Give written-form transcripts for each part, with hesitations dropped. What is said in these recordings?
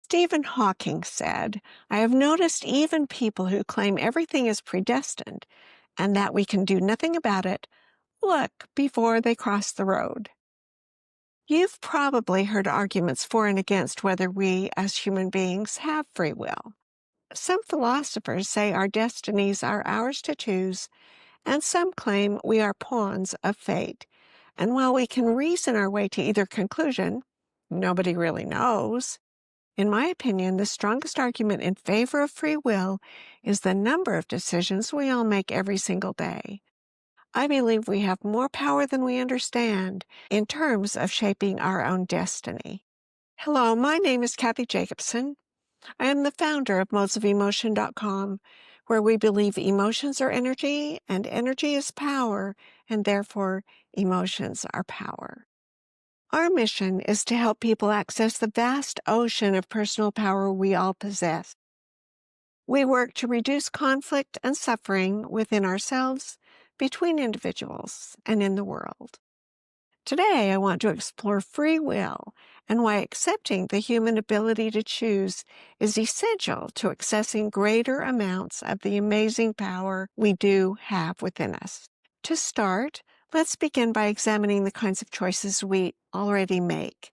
Stephen Hawking said, "I have noticed even people who claim everything is predestined and that we can do nothing about it, look before they cross the road." You've probably heard arguments for and against whether we, as human beings, have free will. Some philosophers say our destinies are ours to choose, and some claim we are pawns of fate. And while we can reason our way to either conclusion, nobody really knows. In my opinion, the strongest argument in favor of free will is the number of decisions we all make every single day. I believe we have more power than we understand in terms of shaping our own destiny. Hello, my name is Kathy Jacobson. I am the founder of modesofemotion.com, where we believe emotions are energy and energy is power, and therefore emotions are power. Our mission is to help people access the vast ocean of personal power we all possess. We work to reduce conflict and suffering within ourselves, between individuals, and in the world. Today, I want to explore free will and why accepting the human ability to choose is essential to accessing greater amounts of the amazing power we do have within us. To start, let's begin by examining the kinds of choices we already make.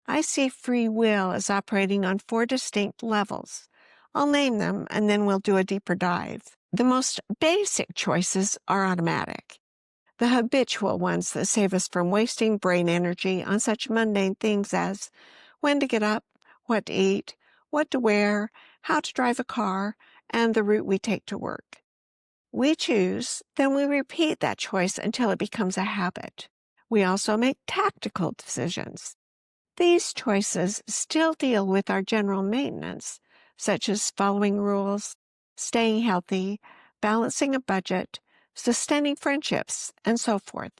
I see free will as operating on 4 distinct levels. I'll name them, and then we'll do a deeper dive. The most basic choices are automatic. The habitual ones that save us from wasting brain energy on such mundane things as when to get up, what to eat, what to wear, how to drive a car, and the route we take to work. We choose, then we repeat that choice until it becomes a habit. We also make tactical decisions. These choices still deal with our general maintenance, such as following rules, staying healthy, balancing a budget, sustaining friendships, and so forth.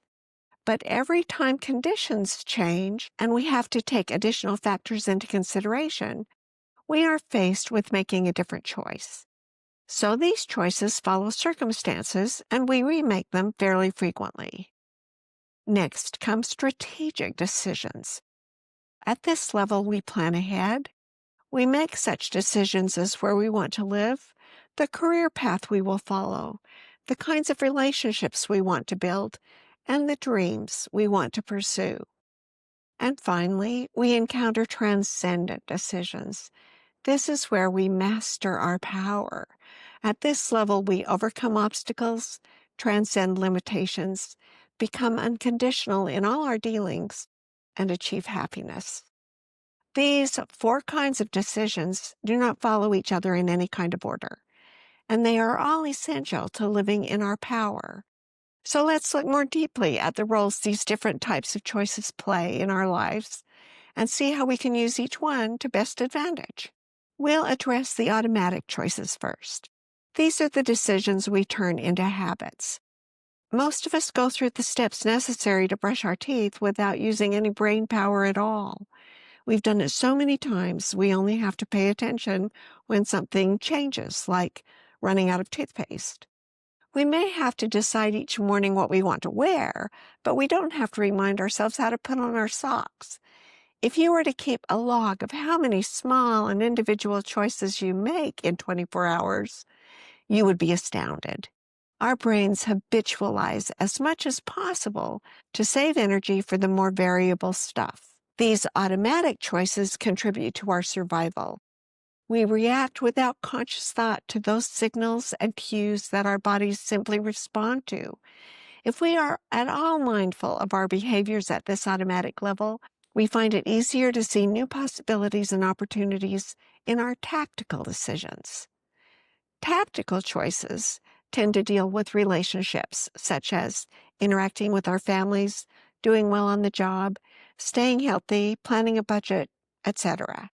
But every time conditions change and we have to take additional factors into consideration, we are faced with making a different choice. So these choices follow circumstances, and we remake them fairly frequently. Next come strategic decisions. At this level, we plan ahead. We make such decisions as where we want to live, the career path we will follow, the kinds of relationships we want to build, and the dreams we want to pursue. And finally, we encounter transcendent decisions. This is where we master our power. At this level, we overcome obstacles, transcend limitations, become unconditional in all our dealings, and achieve happiness. These 4 kinds of decisions do not follow each other in any kind of order, and they are all essential to living in our power. So let's look more deeply at the roles these different types of choices play in our lives and see how we can use each one to best advantage. We'll address the automatic choices first. These are the decisions we turn into habits. Most of us go through the steps necessary to brush our teeth without using any brain power at all. We've done it so many times, we only have to pay attention when something changes, like running out of toothpaste. We may have to decide each morning what we want to wear, but we don't have to remind ourselves how to put on our socks. If you were to keep a log of how many small and individual choices you make in 24 hours, you would be astounded. Our brains habitualize as much as possible to save energy for the more variable stuff. These automatic choices contribute to our survival. We react without conscious thought to those signals and cues that our bodies simply respond to. If we are at all mindful of our behaviors at this automatic level, we find it easier to see new possibilities and opportunities in our tactical decisions. Tactical choices tend to deal with relationships, such as interacting with our families, doing well on the job, staying healthy, planning a budget, etc.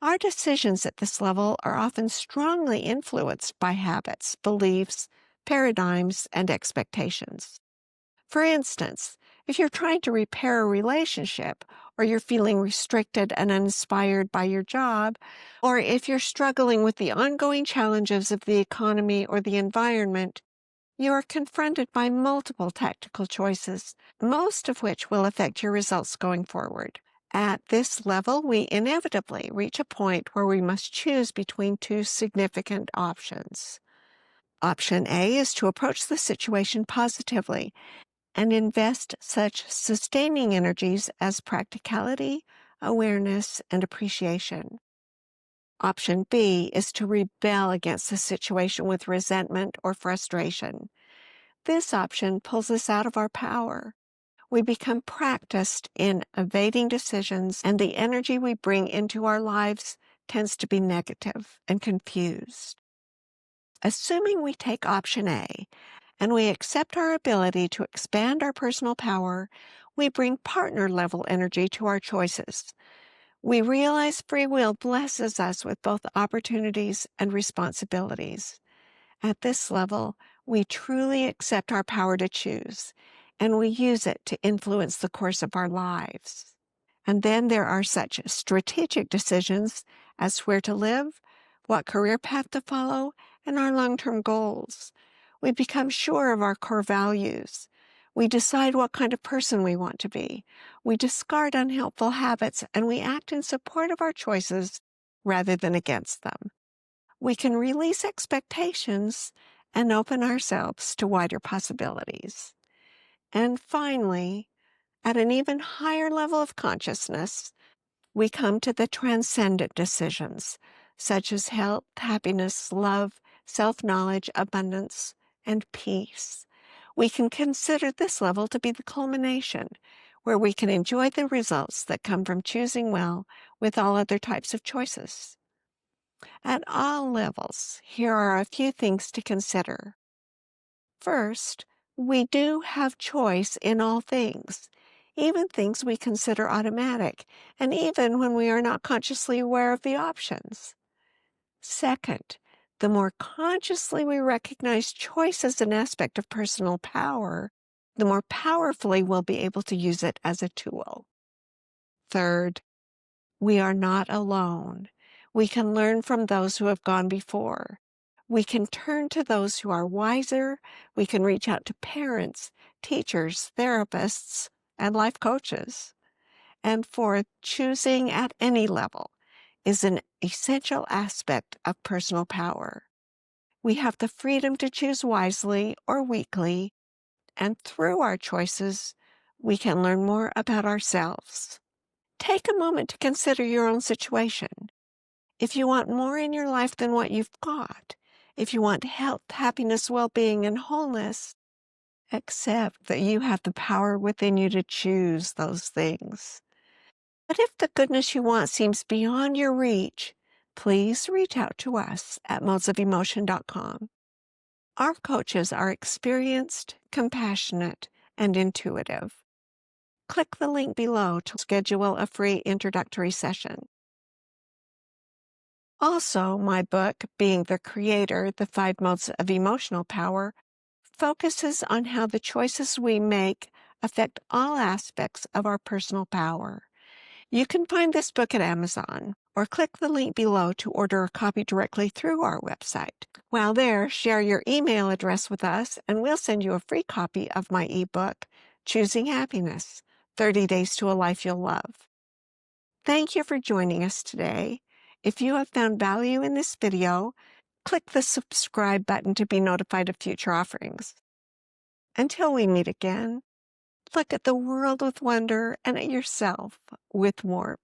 Our decisions at this level are often strongly influenced by habits, beliefs, paradigms, and expectations. For instance, if you're trying to repair a relationship, or you're feeling restricted and uninspired by your job, or if you're struggling with the ongoing challenges of the economy or the environment, you are confronted by multiple tactical choices, most of which will affect your results going forward. At this level, we inevitably reach a point where we must choose between two significant options. Option A is to approach the situation positively and invest such sustaining energies as practicality, awareness, and appreciation. Option B is to rebel against the situation with resentment or frustration. This option pulls us out of our power. We become practiced in evading decisions, and the energy we bring into our lives tends to be negative and confused. Assuming we take option A and we accept our ability to expand our personal power, we bring partner-level energy to our choices. We realize free will blesses us with both opportunities and responsibilities. At this level, we truly accept our power to choose, and we use it to influence the course of our lives. And then there are such strategic decisions as where to live, what career path to follow, and our long-term goals. We become sure of our core values. We decide what kind of person we want to be. We discard unhelpful habits, and we act in support of our choices rather than against them. We can release expectations and open ourselves to wider possibilities. And finally, at an even higher level of consciousness, we come to the transcendent decisions, such as health, happiness, love, self-knowledge, abundance, and peace. We can consider this level to be the culmination, where we can enjoy the results that come from choosing well with all other types of choices. At all levels, here are a few things to consider. First, we do have choice in all things, even things we consider automatic, and even when we are not consciously aware of the options. Second, the more consciously we recognize choice as an aspect of personal power, the more powerfully we'll be able to use it as a tool. Third, we are not alone. We can learn from those who have gone before. We can turn to those who are wiser. We can reach out to parents, teachers, therapists, and life coaches. And fourth, choosing at any level is an essential aspect of personal power. We have the freedom to choose wisely or weakly, and through our choices, we can learn more about ourselves. Take a moment to consider your own situation. If you want more in your life than what you've got, if you want health, happiness, well-being, and wholeness, accept that you have the power within you to choose those things. But if the goodness you want seems beyond your reach, please reach out to us at modesofemotion.com. Our coaches are experienced, compassionate, and intuitive. Click the link below to schedule a free introductory session. Also, my book, Being the Creator, The 5 Modes of Emotional Power, focuses on how the choices we make affect all aspects of our personal power. You can find this book at Amazon, or click the link below to order a copy directly through our website. While there, share your email address with us, and we'll send you a free copy of my ebook, Choosing Happiness, 30 Days to a Life You'll Love. Thank you for joining us today. If you have found value in this video, click the subscribe button to be notified of future offerings. Until we meet again, look at the world with wonder and at yourself with warmth.